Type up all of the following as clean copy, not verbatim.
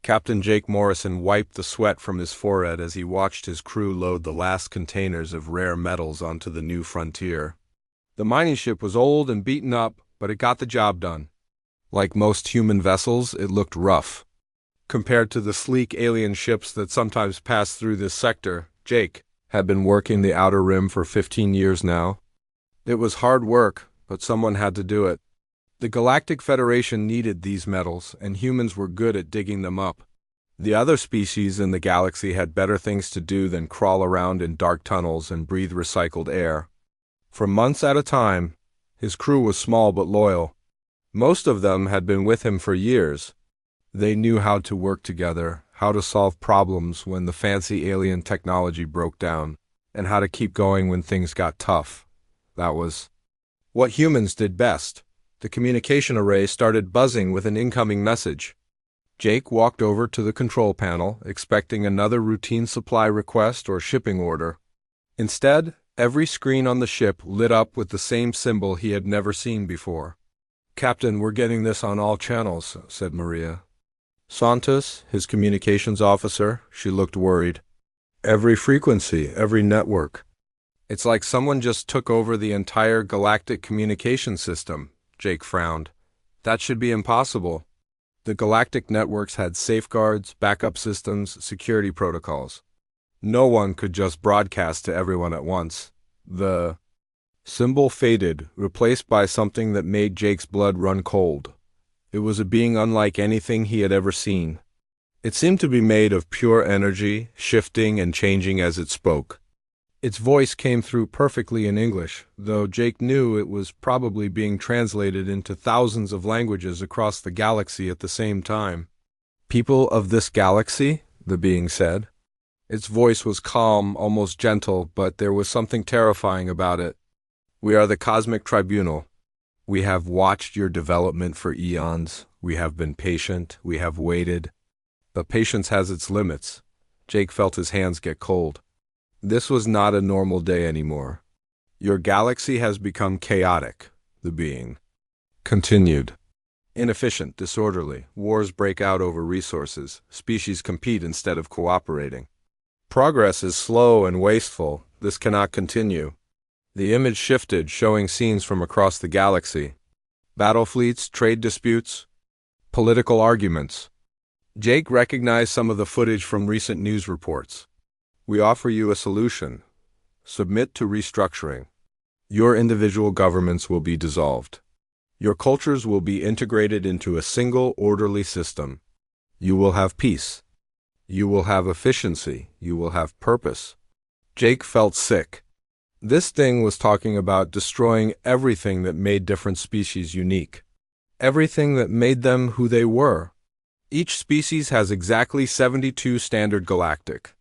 Captain Jake Morrison wiped the sweat from his forehead as he watched his crew load the last containers of rare metals onto the new frontier. The mining ship was old and beaten up, but it got the job done. Like most human vessels, it looked rough. Compared to the sleek alien ships that sometimes pass through this sector, Jake had been working the Outer Rim for 15 years now. It was hard work, but someone had to do it. The Galactic Federation needed these metals, and humans were good at digging them up. The other species in the galaxy had better things to do than crawl around in dark tunnels and breathe recycled air. For months at a time, his crew was small but loyal. Most of them had been with him for years. They knew how to work together, how to solve problems when the fancy alien technology broke down, and how to keep going when things got tough. That was what humans did best. The communication array started buzzing with an incoming message. Jake walked over to the control panel, expecting another routine supply request or shipping order. Instead, every screen on the ship lit up with the same symbol he had never seen before. "Captain, we're getting this on all channels," said Maria. Santos, his communications officer, she looked worried. "Every frequency, every network. It's like someone just took over the entire galactic communication system." Jake frowned. "That should be impossible." The galactic networks had safeguards, backup systems, security protocols. No one could just broadcast to everyone at once. The symbol faded, replaced by something that made Jake's blood run cold. It was a being unlike anything he had ever seen. It seemed to be made of pure energy, shifting and changing as it spoke. Its voice came through perfectly in English, though Jake knew it was probably being translated into thousands of languages across the galaxy at the same time. "People of this galaxy," the being said. Its voice was calm, almost gentle, but there was something terrifying about it. "We are the Cosmic Tribunal. We have watched your development for eons. We have been patient. We have waited. But patience has its limits." Jake felt his hands get cold. This was not a normal day anymore. "Your galaxy has become chaotic," the being continued. "Inefficient, disorderly. Wars break out over resources. Species compete instead of cooperating. Progress is slow and wasteful. This cannot continue." The image shifted, showing scenes from across the galaxy. Battle fleets, trade disputes, political arguments. Jake recognized some of the footage from recent news reports. "We offer you a solution. Submit to restructuring. Your individual governments will be dissolved. Your cultures will be integrated into a single, orderly system. You will have peace. You will have efficiency. You will have purpose." Jake felt sick. This thing was talking about destroying everything that made different species unique. Everything that made them who they were. Each species has exactly 72 standard galactic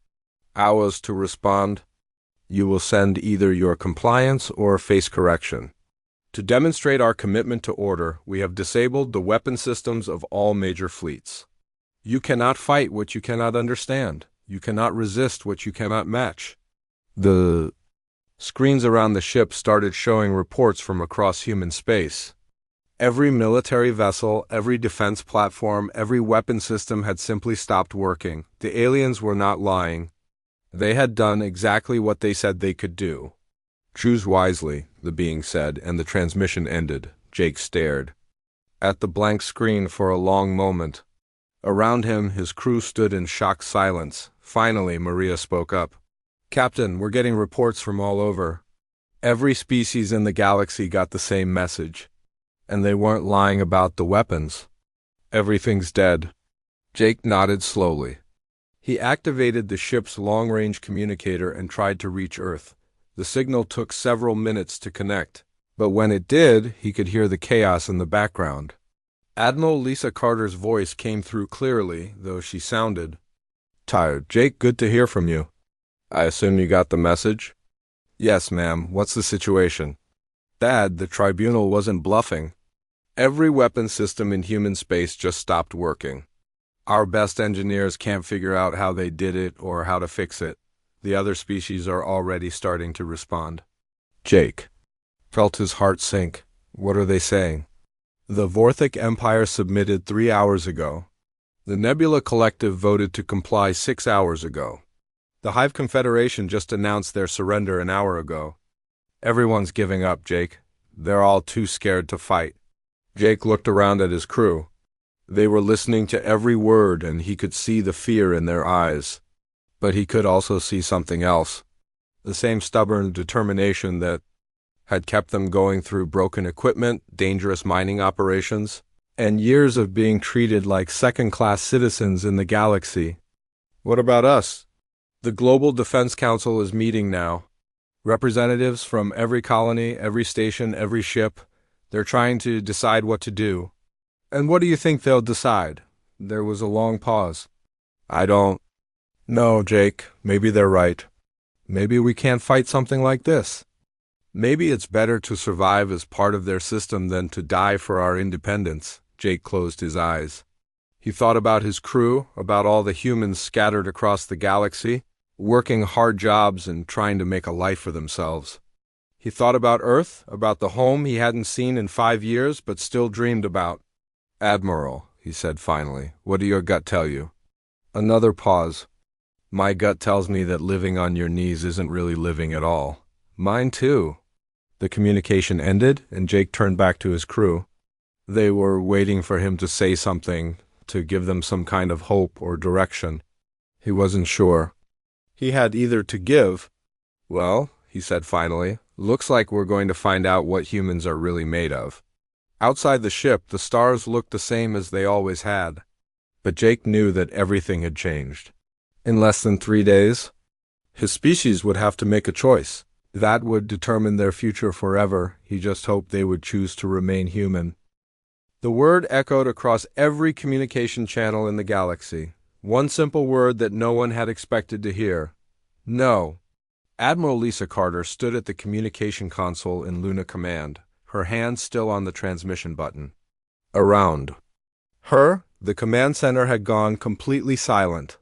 hours to respond. You will send either your compliance or face correction. To demonstrate our commitment to order, we have disabled the weapon systems of all major fleets. You cannot fight what you cannot understand. You cannot resist what you cannot match. The screens around the ship started showing reports from across human space. Every military vessel, every defense platform, every weapon system had simply stopped working. The aliens were not lying. They had done exactly what they said they could do. "Choose wisely," the being said, and the transmission ended. Jake stared at the blank screen for a long moment. Around him, his crew stood in shocked silence. Finally, Maria spoke up. "Captain, we're getting reports from all over. Every species in the galaxy got the same message. And they weren't lying about the weapons. Everything's dead." Jake nodded slowly. He activated the ship's long-range communicator and tried to reach Earth. The signal took several minutes to connect, but when it did, he could hear the chaos in the background. Admiral Lisa Carter's voice came through clearly, though she sounded tired. "Jake, good to hear from you. I assume you got the message?" "Yes, ma'am. What's the situation?" "Dad, the tribunal wasn't bluffing. Every weapon system in human space just stopped working. Our best engineers can't figure out how they did it or how to fix it. The other species are already starting to respond." Jake felt his heart sink. "What are they saying?" "The Vorthic Empire submitted 3 hours ago. The Nebula Collective voted to comply 6 hours ago. The Hive Confederation just announced their surrender an hour ago. Everyone's giving up, Jake. They're all too scared to fight. Jake looked around at his crew. They were listening to every word, and he could see the fear in their eyes. But he could also see something else. The same stubborn determination that had kept them going through broken equipment, dangerous mining operations, and years of being treated like second-class citizens in the galaxy. What about us? The Global Defense Council is meeting now. Representatives from every colony, every station, every ship. They're trying to decide what to do. And what do you think they'll decide? There was a long pause. I don't know, Jake. Maybe they're right. Maybe we can't fight something like this. Maybe it's better to survive as part of their system than to die for our independence. Jake closed his eyes. He thought about his crew, about all the humans scattered across the galaxy, working hard jobs and trying to make a life for themselves. He thought about Earth, about the home he hadn't seen in 5 years but still dreamed about. Admiral, he said finally, what do your gut tell you? Another pause. My gut tells me that living on your knees isn't really living at all. Mine too. The communication ended, and Jake turned back to his crew. They were waiting for him to say something, to give them some kind of hope or direction. He wasn't sure. He had either to give. Well, he said finally, looks like we're going to find out what humans are really made of. Outside the ship, the stars looked the same as they always had. But Jake knew that everything had changed. In less than 3 days, his species would have to make a choice. That would determine their future forever. He just hoped they would choose to remain human. The word echoed across every communication channel in the galaxy. One simple word that no one had expected to hear. No. Admiral Lisa Carter stood at the communication console in Luna Command, her hand still on the transmission button. Around her, the command center had gone completely silent.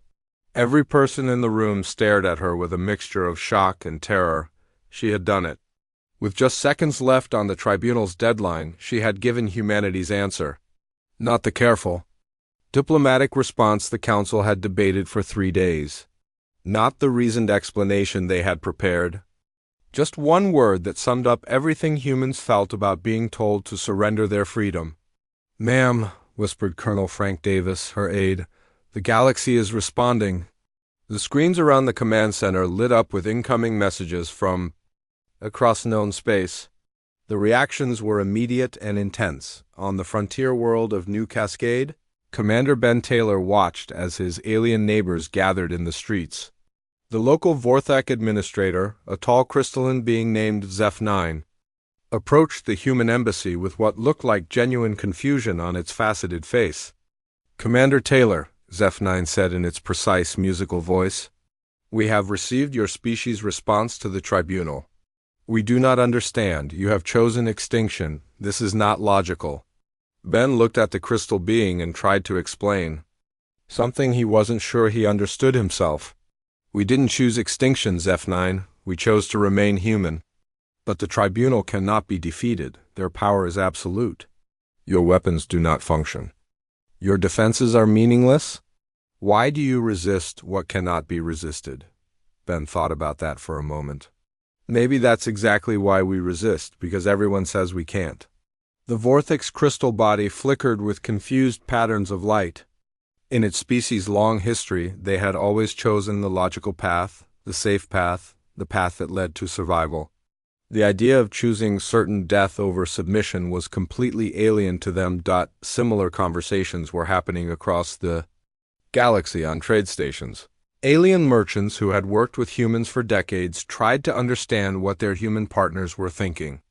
Every person in the room stared at her with a mixture of shock and terror. She had done it. With just seconds left on the tribunal's deadline, she had given humanity's answer. Not the careful, diplomatic response the council had debated for 3 days. Not the reasoned explanation they had prepared. Just one word that summed up everything humans felt about being told to surrender their freedom. Ma'am, whispered Colonel Frank Davis, her aide, the galaxy is responding. The screens around the command center lit up with incoming messages from across known space. The reactions were immediate and intense. On the frontier world of New Cascade, Commander Ben Taylor watched as his alien neighbors gathered in the streets. The local Vorthak administrator, a tall crystalline being named Zeph-9, approached the human embassy with what looked like genuine confusion on its faceted face. Commander Taylor, Zeph-9 said in its precise musical voice, we have received your species' response to the tribunal. We do not understand. You have chosen extinction. This is not logical. Ben looked at the crystal being and tried to explain. Something he wasn't sure he understood himself. We didn't choose extinction, Zeph-9. We chose to remain human. But the tribunal cannot be defeated. Their power is absolute. Your weapons do not function. Your defenses are meaningless? Why do you resist what cannot be resisted? Ben thought about that for a moment. Maybe that's exactly why we resist, because everyone says we can't. The Vorthic's crystal body flickered with confused patterns of light. In its species' long history, they had always chosen the logical path, the safe path, the path that led to survival. The idea of choosing certain death over submission was completely alien to them. Similar conversations were happening across the galaxy on trade stations. Alien merchants who had worked with humans for decades tried to understand what their human partners were thinking.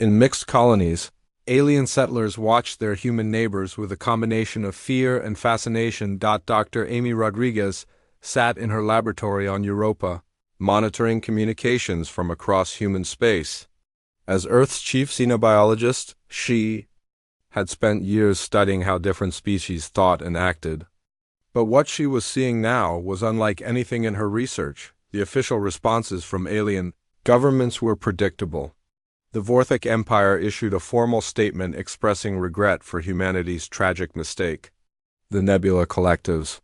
In mixed colonies, alien settlers watched their human neighbors with a combination of fear and fascination. Dr. Amy Rodriguez sat in her laboratory on Europa, monitoring communications from across human space. As Earth's chief xenobiologist, she had spent years studying how different species thought and acted. But what she was seeing now was unlike anything in her research. The official responses from alien governments were predictable. The Vorthic Empire issued a formal statement expressing regret for humanity's tragic mistake. The Nebula Collectives.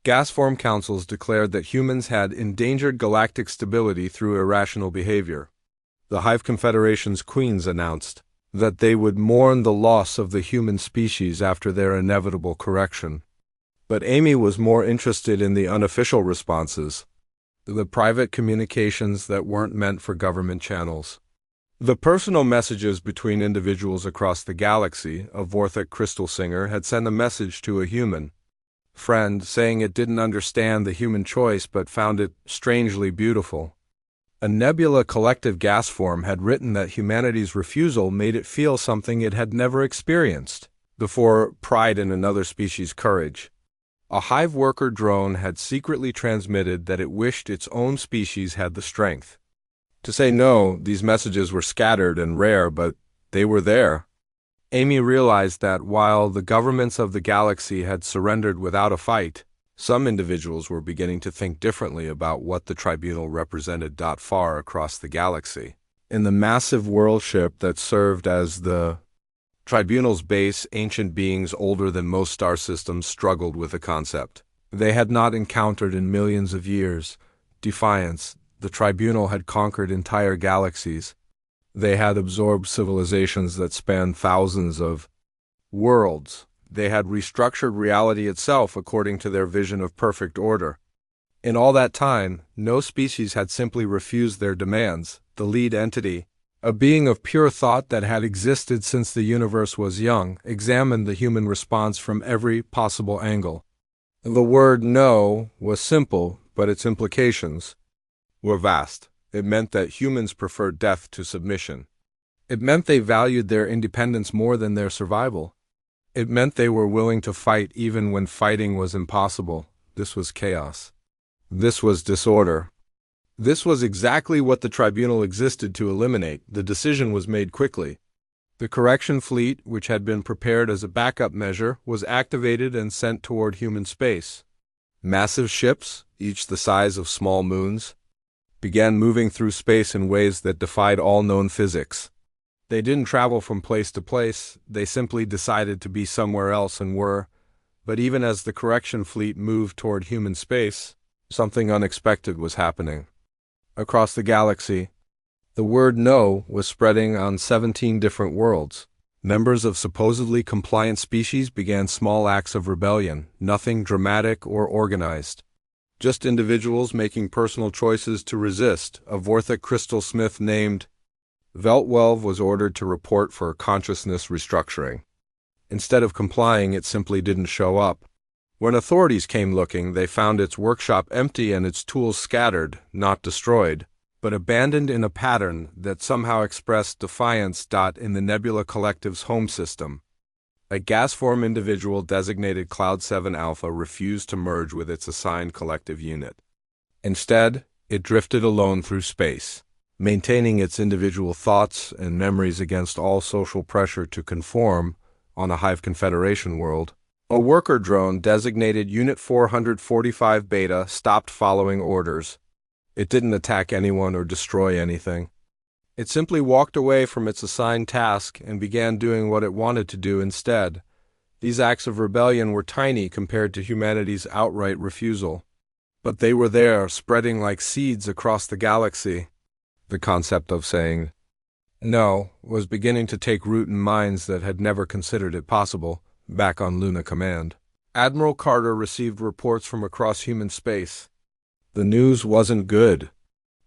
Gas form councils declared that humans had endangered galactic stability through irrational behavior. The Hive Confederation's queens announced that they would mourn the loss of the human species after their inevitable correction. But Amy was more interested in the unofficial responses, the private communications that weren't meant for government channels. The personal messages between individuals across the galaxy. A Vorthic crystal singer had sent a message to a human friend saying it didn't understand the human choice but found it strangely beautiful. A Nebula Collective gas form had written that humanity's refusal made it feel something it had never experienced before: pride in another species' courage. A Hive worker drone had secretly transmitted that it wished its own species had the strength to say no. These messages were scattered and rare, but they were there. Amy realized that while the governments of the galaxy had surrendered without a fight, some individuals were beginning to think differently about what the tribunal represented. Far across the galaxy, in the massive world ship that served as the tribunal's base, ancient beings older than most star systems struggled with a concept they had not encountered in millions of years: defiance. The tribunal had conquered entire galaxies. They had absorbed civilizations that spanned thousands of worlds. They had restructured reality itself according to their vision of perfect order. In all that time, no species had simply refused their demands. The lead entity, a being of pure thought that had existed since the universe was young, examined the human response from every possible angle. The word no was simple, but its implications were vast. It meant that humans preferred death to submission. It meant they valued their independence more than their survival. It meant they were willing to fight even when fighting was impossible. This was chaos. This was disorder. This was exactly what the tribunal existed to eliminate. The decision was made quickly. The correction fleet, which had been prepared as a backup measure, was activated and sent toward human space. Massive ships, each the size of small moons, began moving through space in ways that defied all known physics. They didn't travel from place to place, they simply decided to be somewhere else and were. But even as the correction fleet moved toward human space, something unexpected was happening. Across the galaxy, the word no was spreading on 17 different worlds. Members of supposedly compliant species began small acts of rebellion, nothing dramatic or organized. Just individuals making personal choices to resist. A Vorthic crystal smith named Veltwelv was ordered to report for consciousness restructuring. Instead of complying, it simply didn't show up. When authorities came looking, they found its workshop empty and its tools scattered, not destroyed, but abandoned in a pattern that somehow expressed defiance. In the Nebula Collective's home system, a gas form individual designated Cloud 7 Alpha refused to merge with its assigned collective unit. Instead, it drifted alone through space, maintaining its individual thoughts and memories against all social pressure to conform. On a Hive Confederation world, a worker drone designated Unit 445 Beta stopped following orders. It didn't attack anyone or destroy anything. It simply walked away from its assigned task and began doing what it wanted to do instead. These acts of rebellion were tiny compared to humanity's outright refusal. But they were there, spreading like seeds across the galaxy. The concept of saying no was beginning to take root in minds that had never considered it possible. Back on Luna Command, Admiral Carter received reports from across human space. The news wasn't good.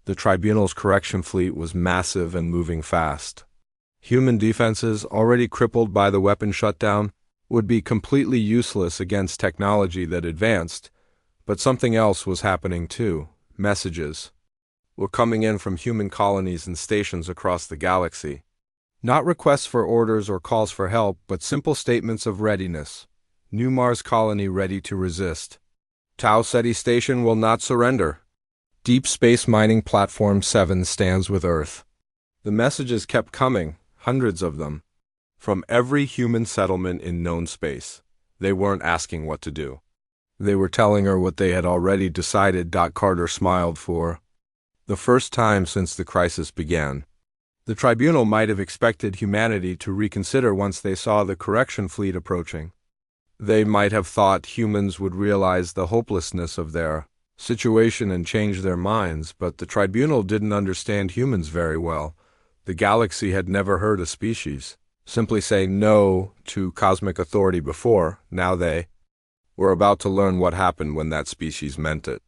The tribunal's correction fleet was massive and moving fast. Human defenses, already crippled by the weapon shutdown, would be completely useless against technology that advanced. But something else was happening too. Messages were coming in from human colonies and stations across the galaxy. Not requests for orders or calls for help, but simple statements of readiness. New Mars colony ready to resist. Tau Ceti station will not surrender. Deep Space Mining Platform 7 stands with Earth. The messages kept coming, hundreds of them, from every human settlement in known space. They weren't asking what to do. They were telling her what they had already decided. Carter smiled for the first time since the crisis began. The tribunal might have expected humanity to reconsider once they saw the correction fleet approaching. They might have thought humans would realize the hopelessness of their situation and change their minds, but the tribunal didn't understand humans very well. The galaxy had never heard a species simply say no to cosmic authority before. Now they were about to learn what happened when that species meant it.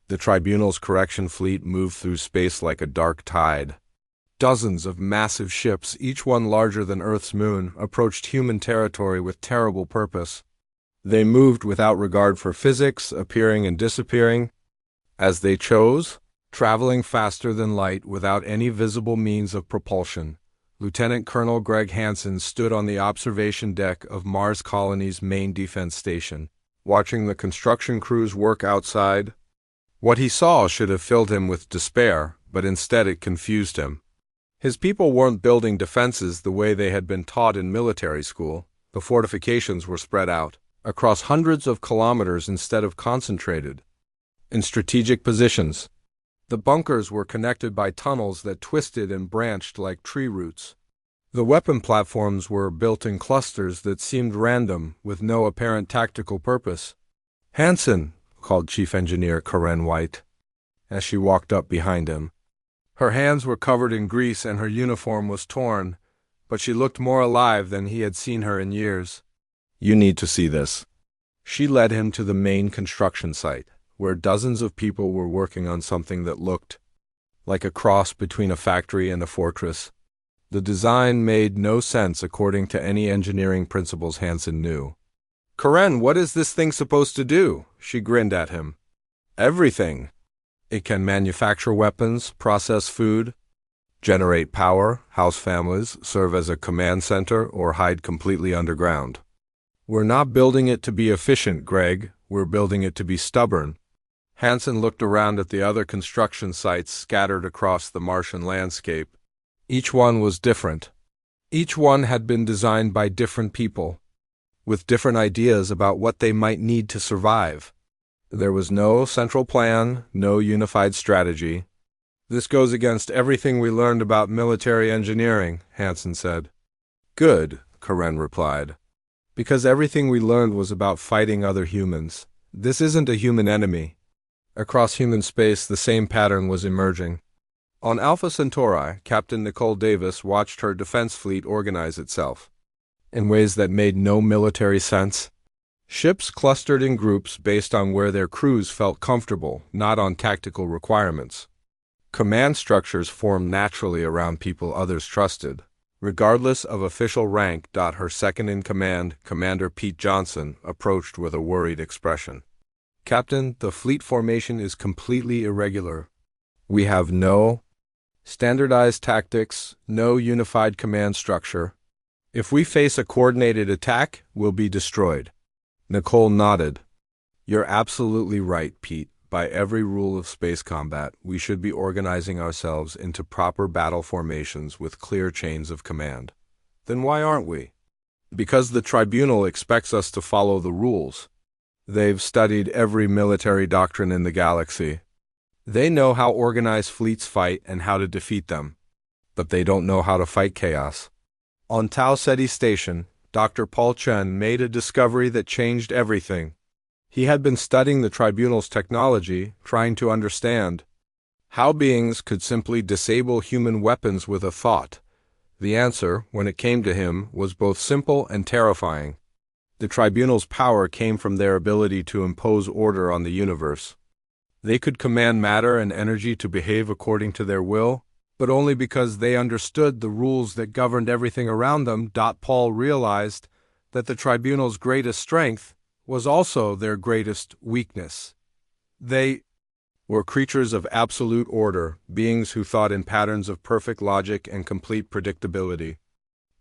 The tribunal's correction fleet moved through space like a dark tide. Dozens of massive ships, each one larger than Earth's moon, approached human territory with terrible purpose. They moved without regard for physics, appearing and disappearing as they chose, traveling faster than light without any visible means of propulsion. Lieutenant Colonel Greg Hansen stood on the observation deck of Mars Colony's main defense station, watching the construction crews work outside. What he saw should have filled him with despair, but instead it confused him. His people weren't building defenses the way they had been taught in military school. The fortifications were spread out across hundreds of kilometers instead of concentrated in strategic positions. The bunkers were connected by tunnels that twisted and branched like tree roots. The weapon platforms were built in clusters that seemed random, with no apparent tactical purpose. "Hansen," called Chief Engineer Karen White, as she walked up behind him. Her hands were covered in grease and her uniform was torn, but she looked more alive than he had seen her in years. "You need to see this." She led him to the main construction site, where dozens of people were working on something that looked like a cross between a factory and a fortress. The design made no sense according to any engineering principles Hansen knew. "Karen, what is this thing supposed to do?" She grinned at him. "Everything. It can manufacture weapons, process food, generate power, house families, serve as a command center, or hide completely underground. We're not building it to be efficient, Greg. We're building it to be stubborn." Hansen looked around at the other construction sites scattered across the Martian landscape. Each one was different. Each one had been designed by different people, with different ideas about what they might need to survive. There was no central plan, no unified strategy. "This goes against everything we learned about military engineering," Hansen said. "Good," Karen replied. "Because everything we learned was about fighting other humans. This isn't a human enemy." Across human space, the same pattern was emerging. On Alpha Centauri, Captain Nicole Davis watched her defense fleet organize itself in ways that made no military sense. Ships clustered in groups based on where their crews felt comfortable, not on tactical requirements. Command structures formed naturally around people others trusted, regardless of official rank. Her second-in-command, Commander Pete Johnson, approached with a worried expression. "Captain, the fleet formation is completely irregular. We have no standardized tactics, no unified command structure. If we face a coordinated attack, we'll be destroyed." Nicole nodded. "You're absolutely right, Pete. By every rule of space combat, we should be organizing ourselves into proper battle formations with clear chains of command." "Then why aren't we?" "Because the tribunal expects us to follow the rules. They've studied every military doctrine in the galaxy. They know how organized fleets fight and how to defeat them. But they don't know how to fight chaos." On Tau Ceti Station, Dr. Paul Chen made a discovery that changed everything. He had been studying the tribunal's technology, trying to understand how beings could simply disable human weapons with a thought. The answer, when it came to him, was both simple and terrifying. The tribunal's power came from their ability to impose order on the universe. They could command matter and energy to behave according to their will, but only because they understood the rules that governed everything around them. Paul realized that the tribunal's greatest strength was also their greatest weakness. They were creatures of absolute order, beings who thought in patterns of perfect logic and complete predictability.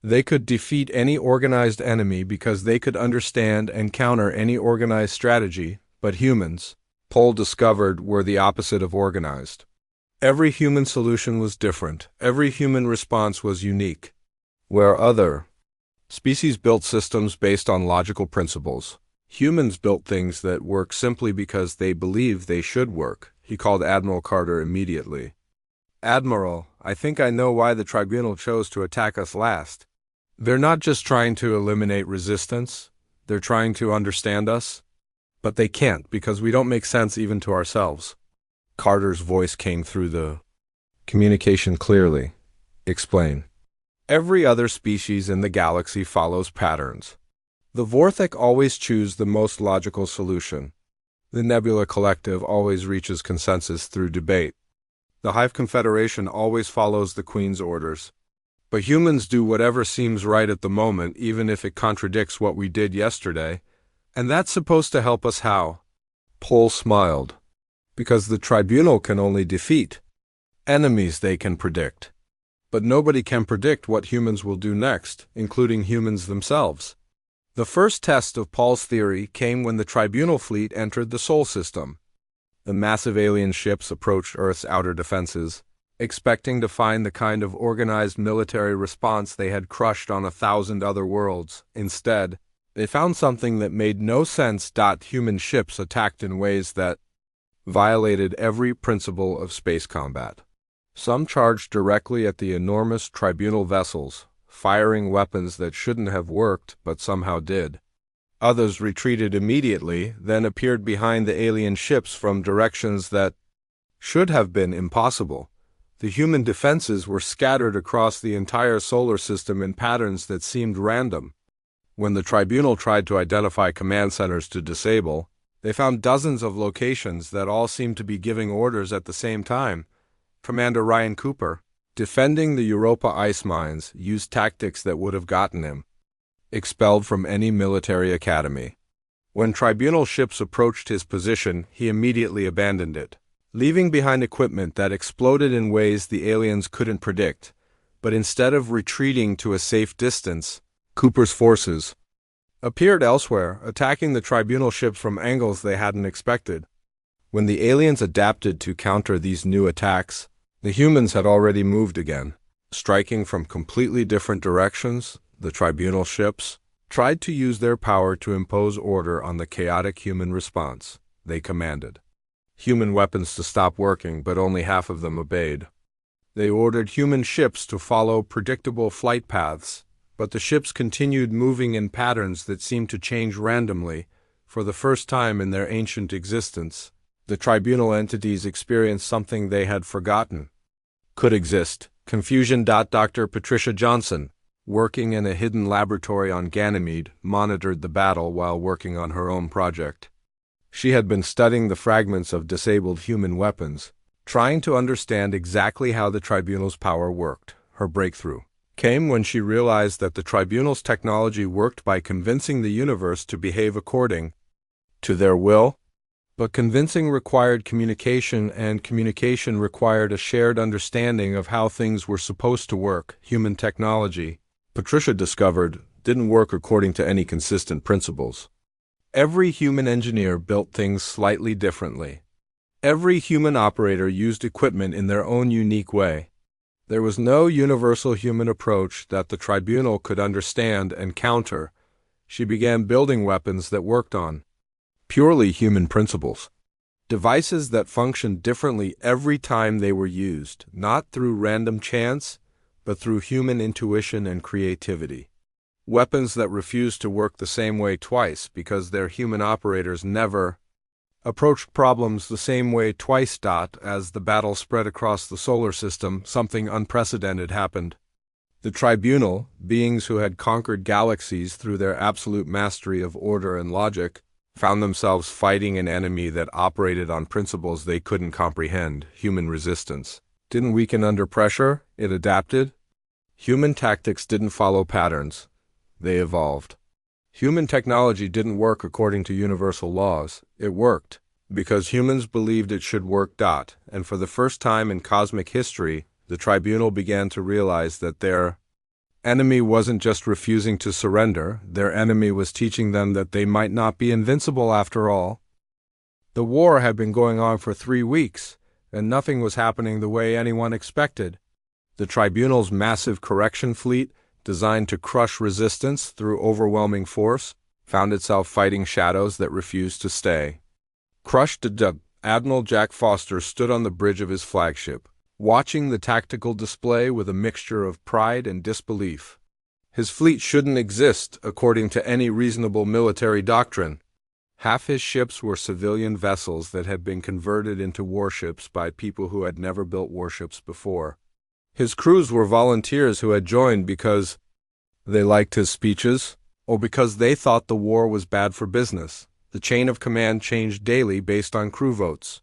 They could defeat any organized enemy because they could understand and counter any organized strategy, but humans, Paul discovered, were the opposite of organized. Every human solution was different. Every human response was unique. Where other species built systems based on logical principles, humans built things that work simply because they believe they should work. He called Admiral Carter immediately. "Admiral, I think I know why the tribunal chose to attack us last. They're not just trying to eliminate resistance. They're trying to understand us, but they can't because we don't make sense even to ourselves. Carter's voice came through the communication clearly. Explain. Every other species in the galaxy follows patterns. The Vorthek always choose the most logical solution. The Nebula Collective always reaches consensus through debate. The Hive Confederation always follows the Queen's orders. But humans do whatever seems right at the moment, even if it contradicts what we did yesterday. And that's supposed to help us how? Pol smiled. Because the Tribunal can only defeat. Enemies they can predict. But nobody can predict what humans will do next, including humans themselves. The first test of Paul's theory came when the Tribunal fleet entered the Sol system. The massive alien ships approached Earth's outer defenses, expecting to find the kind of organized military response they had crushed on 1,000 other worlds. Instead, they found something that made no sense. Human ships attacked in ways that violated every principle of space combat. Some charged directly at the enormous Tribunal vessels, firing weapons that shouldn't have worked but somehow did. Others retreated immediately, then appeared behind the alien ships from directions that should have been impossible. The human defenses were scattered across the entire solar system in patterns that seemed random. When the Tribunal tried to identify command centers to disable, they found dozens of locations that all seemed to be giving orders at the same time. Commander Ryan Cooper, defending the Europa ice mines, used tactics that would have gotten him expelled from any military academy. When Tribunal ships approached his position, he immediately abandoned it, leaving behind equipment that exploded in ways the aliens couldn't predict. But instead of retreating to a safe distance, Cooper's forces appeared elsewhere, attacking the Tribunal ships from angles they hadn't expected. When the aliens adapted to counter these new attacks, the humans had already moved again. Striking from completely different directions, the Tribunal ships tried to use their power to impose order on the chaotic human response. They commanded human weapons to stop working, but only half of them obeyed. They ordered human ships to follow predictable flight paths, but the ships continued moving in patterns that seemed to change randomly. For the first time in their ancient existence, the Tribunal entities experienced something they had forgotten could exist: confusion. Dr. Patricia Johnson, working in a hidden laboratory on Ganymede, monitored the battle while working on her own project. She had been studying the fragments of disabled human weapons, trying to understand exactly how the Tribunal's power worked. Her breakthrough came when she realized that the Tribunal's technology worked by convincing the universe to behave according to their will. But convincing required communication, and communication required a shared understanding of how things were supposed to work. Human technology, Patricia discovered, didn't work according to any consistent principles. Every human engineer built things slightly differently. Every human operator used equipment in their own unique way. There was no universal human approach that the Tribunal could understand and counter. She began building weapons that worked on purely human principles. Devices that functioned differently every time they were used, not through random chance, but through human intuition and creativity. Weapons that refused to work the same way twice because their human operators never approached problems the same way twice. As the battle spread across the solar system, something unprecedented happened. The Tribunal, beings who had conquered galaxies through their absolute mastery of order and logic, found themselves fighting an enemy that operated on principles they couldn't comprehend. Human resistance didn't weaken under pressure, it adapted. Human tactics didn't follow patterns, they evolved. Human technology didn't work according to universal laws, it worked because humans believed it should work. And for the first time in cosmic history, the Tribunal began to realize that their enemy wasn't just refusing to surrender, their enemy was teaching them that they might not be invincible after all. The war had been going on for 3 weeks, and nothing was happening the way anyone expected. The Tribunal's massive correction fleet, designed to crush resistance through overwhelming force, found itself fighting shadows that refused to stay. Crushed, Admiral Jack Foster stood on the bridge of his flagship, watching the tactical display with a mixture of pride and disbelief. His fleet shouldn't exist, according to any reasonable military doctrine. Half his ships were civilian vessels that had been converted into warships by people who had never built warships before. His crews were volunteers who had joined because they liked his speeches, or because they thought the war was bad for business. The chain of command changed daily based on crew votes.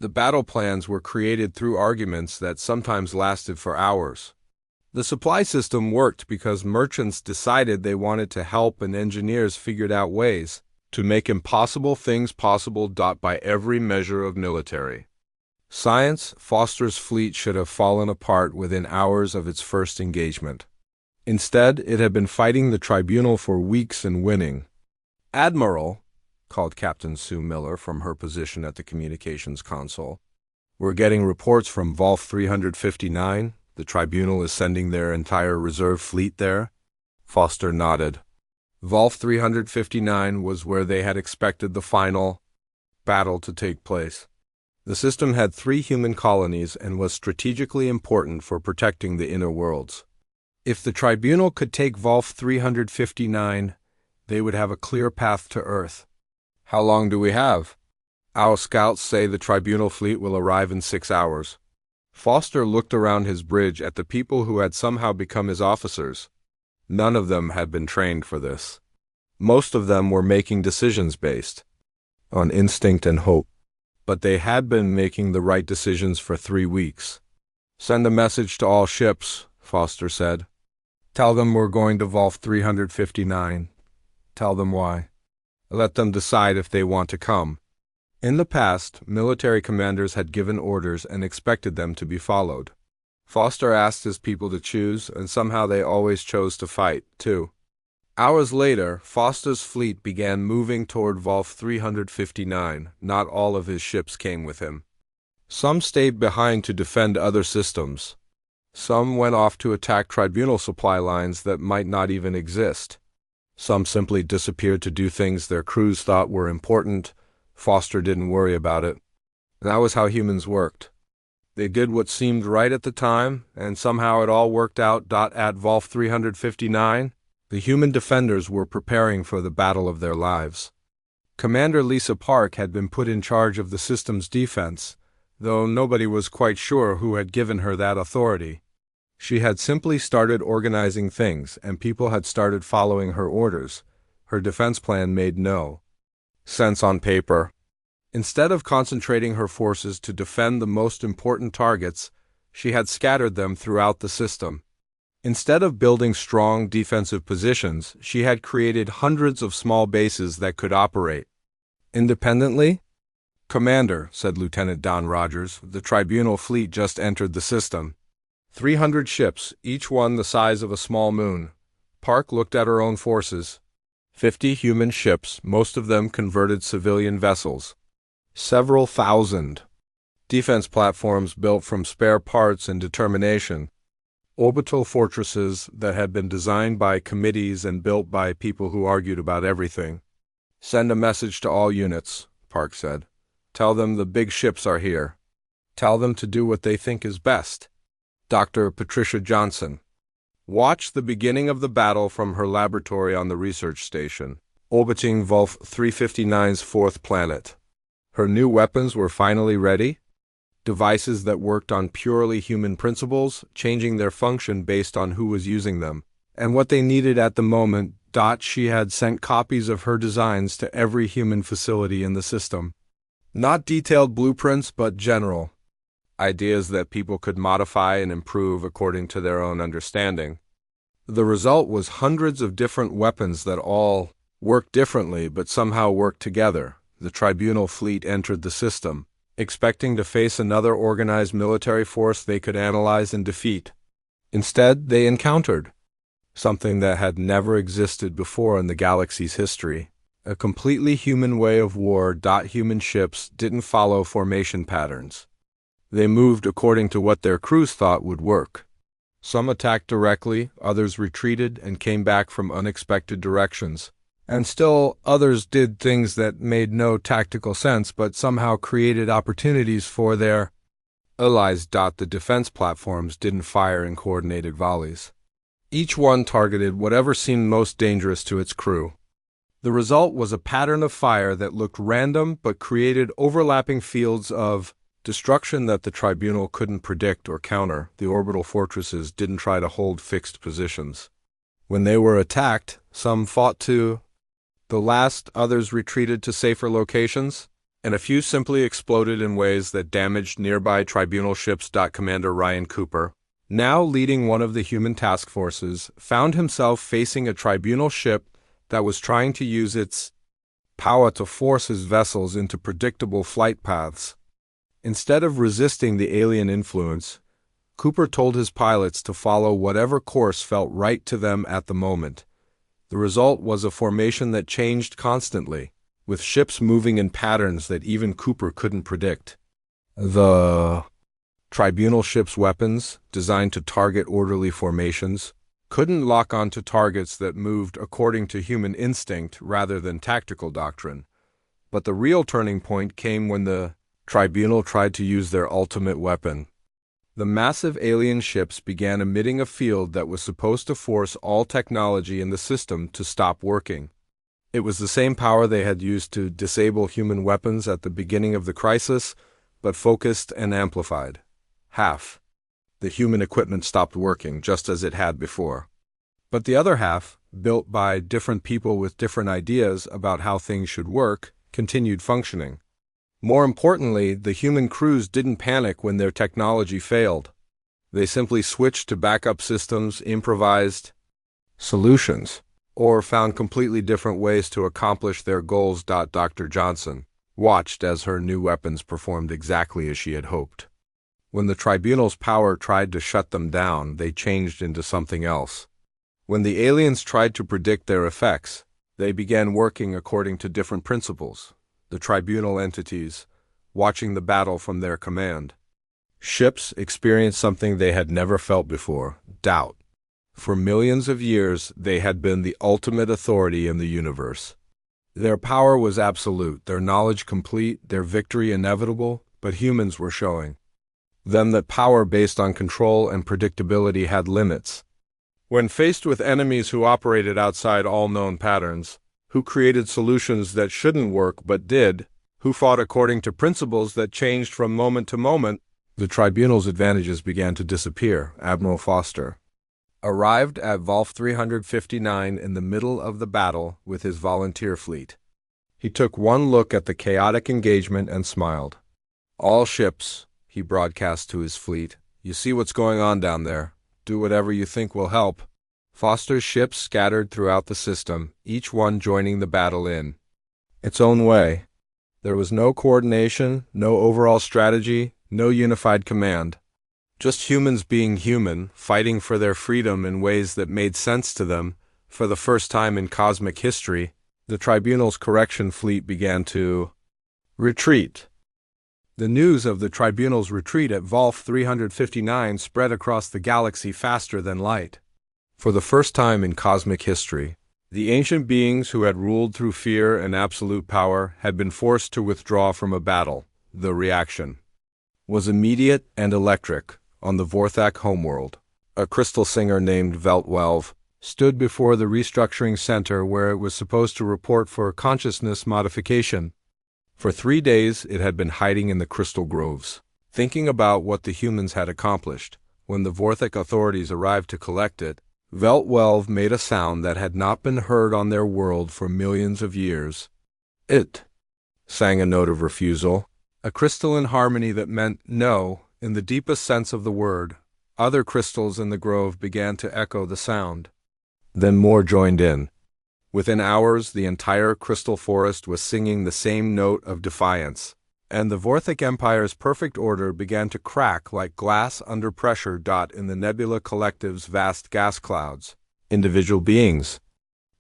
The battle plans were created through arguments that sometimes lasted for hours. The supply system worked because merchants decided they wanted to help and engineers figured out ways to make impossible things possible. By every measure of military science, Foster's fleet should have fallen apart within hours of its first engagement. Instead, it had been fighting the tribunal for weeks and winning. "Admiral," called Captain Sue Miller from her position at the communications console, "we're getting reports from Volf 359. The tribunal is sending their entire reserve fleet there." Foster nodded. Volf 359 was where they had expected the final battle to take place. The system had 3 human colonies and was strategically important for protecting the inner worlds. If the tribunal could take Volf 359, they would have a clear path to Earth. "How long do we have?" "Our scouts say the tribunal fleet will arrive in 6 hours. Foster looked around his bridge at the people who had somehow become his officers. None of them had been trained for this. Most of them were making decisions based on instinct and hope. But they had been making the right decisions for 3 weeks. "Send a message to all ships," Foster said. "Tell them we're going to Volf 359. Tell them why. Let them decide if they want to come." In the past, military commanders had given orders and expected them to be followed. Foster asked his people to choose, and somehow they always chose to fight, too. Hours later, Foster's fleet began moving toward Volf 359. Not all of his ships came with him. Some stayed behind to defend other systems. Some went off to attack tribunal supply lines that might not even exist. Some simply disappeared to do things their crews thought were important. Foster didn't worry about it. That was how humans worked. They did what seemed right at the time, and somehow it all worked out. At Volf 359, the human defenders were preparing for the battle of their lives. Commander Lisa Park had been put in charge of the system's defense, though nobody was quite sure who had given her that authority. She had simply started organizing things, and people had started following her orders. Her defense plan made no sense on paper. Instead of concentrating her forces to defend the most important targets, she had scattered them throughout the system. Instead of building strong defensive positions, she had created hundreds of small bases that could operate independently. "Commander," said Lieutenant Don Rogers, "the tribunal fleet just entered the system. 300 ships, each one the size of a small moon." Park looked at her own forces. 50 human ships, most of them converted civilian vessels. Several thousand defense platforms built from spare parts and determination. Orbital fortresses that had been designed by committees and built by people who argued about everything. "Send a message to all units," Park said. "Tell them the big ships are here. Tell them to do what they think is best." Dr. Patricia Johnson. Watch the beginning of the battle from her laboratory on the research station, orbiting Volf 359's 4th planet. Her new weapons were finally ready. Devices that worked on purely human principles, changing their function based on who was using them and what they needed at the moment. She had sent copies of her designs to every human facility in the system. Not detailed blueprints, but general ideas that people could modify and improve according to their own understanding. The result was hundreds of different weapons that all worked differently but somehow worked together. The tribunal fleet entered the system, expecting to face another organized military force they could analyze and defeat. Instead, they encountered something that had never existed before in the galaxy's history: a completely human way of war. Human ships didn't follow formation patterns. They moved according to what their crews thought would work. Some attacked directly, others retreated and came back from unexpected directions. And still others did things that made no tactical sense but somehow created opportunities for their allies. The defense platforms didn't fire in coordinated volleys. Each one targeted whatever seemed most dangerous to its crew. The result was a pattern of fire that looked random but created overlapping fields of destruction that the tribunal couldn't predict or counter. The orbital fortresses didn't try to hold fixed positions. When they were attacked, some fought to the last, others retreated to safer locations, and a few simply exploded in ways that damaged nearby tribunal ships. Commander Ryan Cooper, now leading one of the human task forces, found himself facing a tribunal ship that was trying to use its power to force his vessels into predictable flight paths. Instead of resisting the alien influence, Cooper told his pilots to follow whatever course felt right to them at the moment. The result was a formation that changed constantly, with ships moving in patterns that even Cooper couldn't predict. The tribunal ship's weapons, designed to target orderly formations, couldn't lock onto targets that moved according to human instinct rather than tactical doctrine. But the real turning point came when the tribunal tried to use their ultimate weapon. The massive alien ships began emitting a field that was supposed to force all technology in the system to stop working. It was the same power they had used to disable human weapons at the beginning of the crisis, but focused and amplified. Half the human equipment stopped working, just as it had before. But the other half, built by different people with different ideas about how things should work, continued functioning. More importantly, the human crews didn't panic when their technology failed. They simply switched to backup systems, improvised solutions, or found completely different ways to accomplish their goals. Dr. Johnson watched as her new weapons performed exactly as she had hoped. When the tribunal's power tried to shut them down, they changed into something else. When the aliens tried to predict their effects, they began working according to different principles. The tribunal entities, watching the battle from their command. Ships experienced something they had never felt before: doubt. For millions of years, they had been the ultimate authority in the universe. Their power was absolute, their knowledge complete, their victory inevitable, but humans were showing them that power based on control and predictability had limits. When faced with enemies who operated outside all known patterns, who created solutions that shouldn't work but did, who fought according to principles that changed from moment to moment, the tribunal's advantages began to disappear. Admiral Foster arrived at Volf 359 in the middle of the battle with his volunteer fleet. He took one look at the chaotic engagement and smiled. "All ships," he broadcast to his fleet, "you see what's going on down there. Do whatever you think will help." Foster's ships scattered throughout the system, each one joining the battle in its own way. There was no coordination, no overall strategy, no unified command. Just humans being human, fighting for their freedom in ways that made sense to them. For the first time in cosmic history, the Tribunal's correction fleet began to retreat. The news of the Tribunal's retreat at Volf 359 spread across the galaxy faster than light. For the first time in cosmic history, the ancient beings who had ruled through fear and absolute power had been forced to withdraw from a battle. The reaction was immediate and electric. On the Vorthak homeworld, a crystal singer named Veltwelv stood before the restructuring center where it was supposed to report for consciousness modification. For 3 days it had been hiding in the crystal groves, thinking about what the humans had accomplished. When the Vorthak authorities arrived to collect it, Veltwelv made a sound that had not been heard on their world for millions of years. It sang a note of refusal, a crystalline harmony that meant no in the deepest sense of the word. Other crystals in the grove began to echo the sound. Then more joined in. Within hours, the entire crystal forest was singing the same note of defiance, and the Vorthak Empire's perfect order began to crack like glass under pressure. In the Nebula Collective's vast gas clouds, individual beings,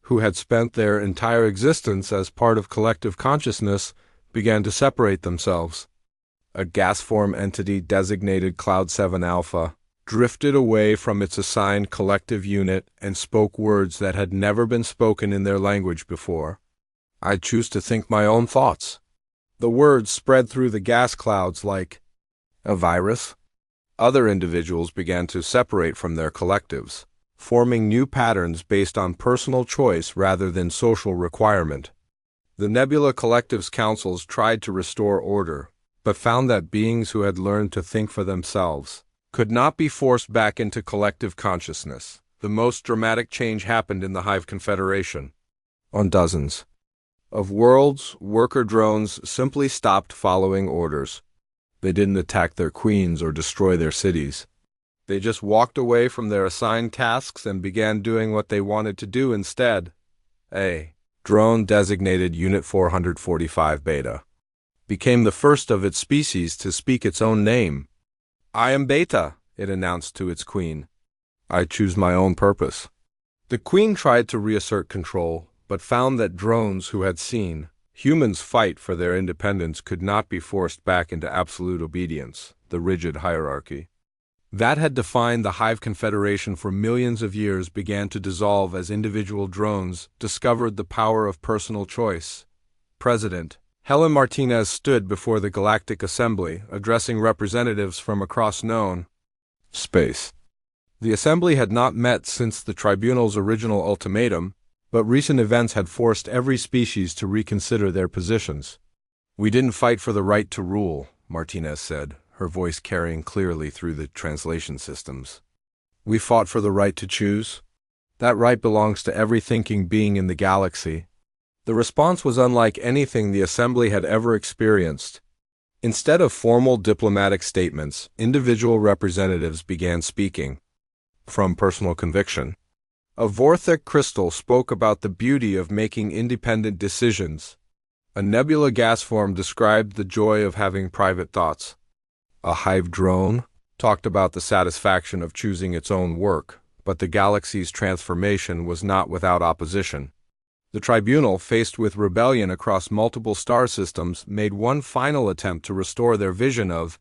who had spent their entire existence as part of collective consciousness, began to separate themselves. A gas-form entity designated Cloud 7 Alpha drifted away from its assigned collective unit and spoke words that had never been spoken in their language before. "I choose to think my own thoughts." The words spread through the gas clouds like a virus. Other individuals began to separate from their collectives. forming new patterns based on personal choice rather than social requirement. The Nebula Collective's councils tried to restore order, but found that beings who had learned to think for themselves could not be forced back into collective consciousness. The most dramatic change happened in the Hive Confederation. On dozens of worlds, worker drones simply stopped following orders. They didn't attack their queens or destroy their cities. They just walked away from their assigned tasks and began doing what they wanted to do instead. A drone designated Unit 445 Beta became the first of its species to speak its own name. "I am Beta," it announced to its queen. "I choose my own purpose." The queen tried to reassert control, but found that drones who had seen humans fight for their independence could not be forced back into absolute obedience, the rigid hierarchy that had defined the Hive Confederation for millions of years began to dissolve as individual drones discovered the power of personal choice. President Helen Martinez stood before the Galactic Assembly, addressing representatives from across known space. The Assembly had not met since the Tribunal's original ultimatum, but recent events had forced every species to reconsider their positions. "We didn't fight for the right to rule," Martinez said, her voice carrying clearly through the translation systems. "We fought for the right to choose. That right belongs to every thinking being in the galaxy." The response was unlike anything the Assembly had ever experienced. Instead of formal diplomatic statements, individual representatives began speaking from personal conviction. A Vorthek crystal spoke about the beauty of making independent decisions. A nebula gas form described the joy of having private thoughts. A hive drone talked about the satisfaction of choosing its own work, but the galaxy's transformation was not without opposition. The Tribunal, faced with rebellion across multiple star systems, made one final attempt to restore their vision of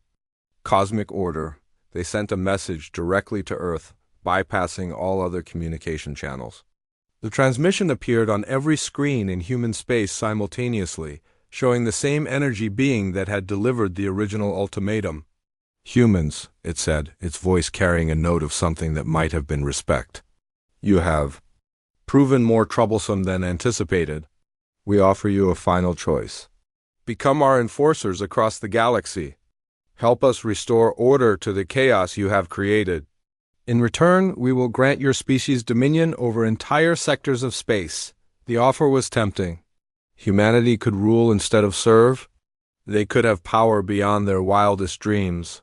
cosmic order. They sent a message directly to Earth, bypassing all other communication channels. The transmission appeared on every screen in human space simultaneously, showing the same energy being that had delivered the original ultimatum. "Humans," it said, its voice carrying a note of something that might have been respect. "You have proven more troublesome than anticipated. We offer you a final choice. Become our enforcers across the galaxy. Help us restore order to the chaos you have created. In return, we will grant your species dominion over entire sectors of space." The offer was tempting. Humanity could rule instead of serve. They could have power beyond their wildest dreams.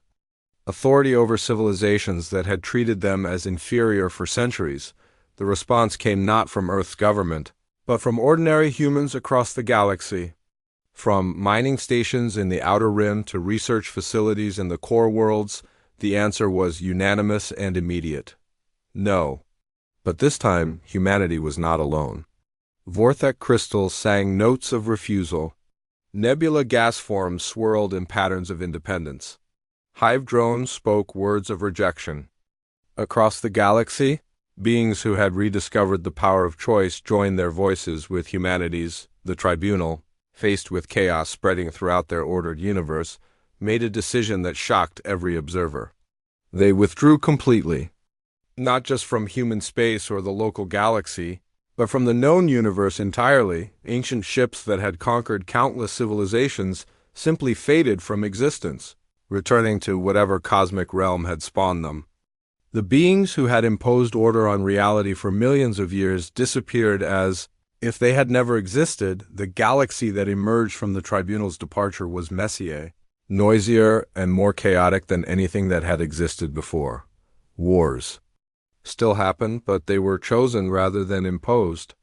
Authority over civilizations that had treated them as inferior for centuries. The response came not from Earth's government, but from ordinary humans across the galaxy. From mining stations in the Outer Rim to research facilities in the core worlds, the answer was unanimous and immediate. No. But this time, humanity was not alone. Vorthek crystals sang notes of refusal. Nebula gas forms swirled in patterns of independence. Hive drones spoke words of rejection. Across the galaxy, beings who had rediscovered the power of choice joined their voices with humanity's. The Tribunal, faced with chaos spreading throughout their ordered universe, made a decision that shocked every observer. They withdrew completely, not just from human space or the local galaxy, but from the known universe entirely. Ancient ships that had conquered countless civilizations simply faded from existence, returning to whatever cosmic realm had spawned them. The beings who had imposed order on reality for millions of years disappeared as if they had never existed. The galaxy that emerged from the Tribunal's departure was messier, noisier and more chaotic than anything that had existed before. Wars still happened, but they were chosen rather than imposed.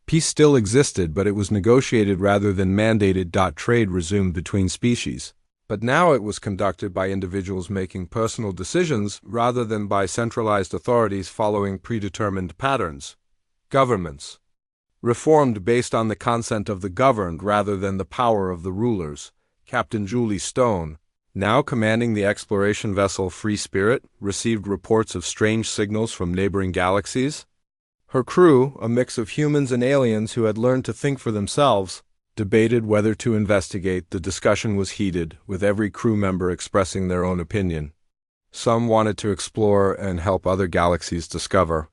Peace still existed, but it was negotiated rather than mandated. Trade resumed between species. But now it was conducted by individuals making personal decisions rather than by centralized authorities following predetermined patterns. Governments reformed based on the consent of the governed rather than the power of the rulers. Captain Julie Stone, now commanding the exploration vessel Free Spirit, received reports of strange signals from neighboring galaxies. Her crew, a mix of humans and aliens who had learned to think for themselves, debated whether to investigate. The discussion was heated, with every crew member expressing their own opinion. Some wanted to explore and help other galaxies discover.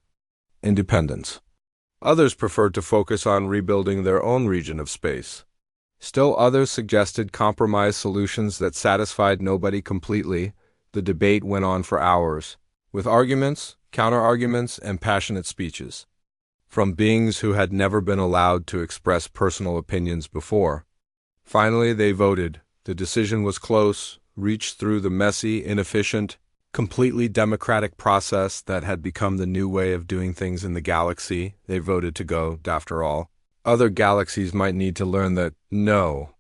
independence. Others preferred to focus on rebuilding their own region of space. Still others suggested compromise solutions that satisfied nobody completely. The debate went on for hours, with arguments, counter-arguments, and passionate speeches. From beings who had never been allowed to express personal opinions before. Finally, they voted. The decision was close, reached through the messy, inefficient, completely democratic process that had become the new way of doing things in the galaxy. They voted to go, after all. Other galaxies might need to learn that no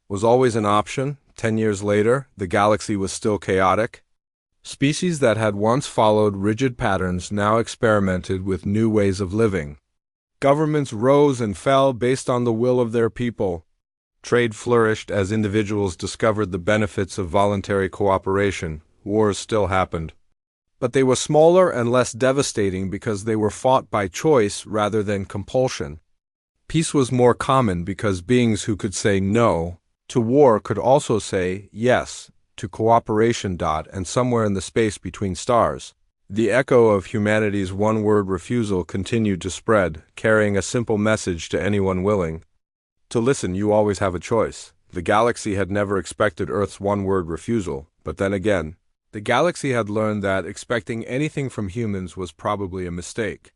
was always an option. 10 years later, the galaxy was still chaotic. Species that had once followed rigid patterns now experimented with new ways of living. Governments rose and fell based on the will of their people. Trade flourished as individuals discovered the benefits of voluntary cooperation. Wars still happened. But they were smaller and less devastating because they were fought by choice rather than compulsion. Peace was more common because beings who could say no to war could also say yes to cooperation. And somewhere in the space between stars, the echo of humanity's one-word refusal continued to spread, carrying a simple message to anyone willing to listen. You always have a choice. The galaxy had never expected Earth's one-word refusal, but then again, the galaxy had learned that expecting anything from humans was probably a mistake.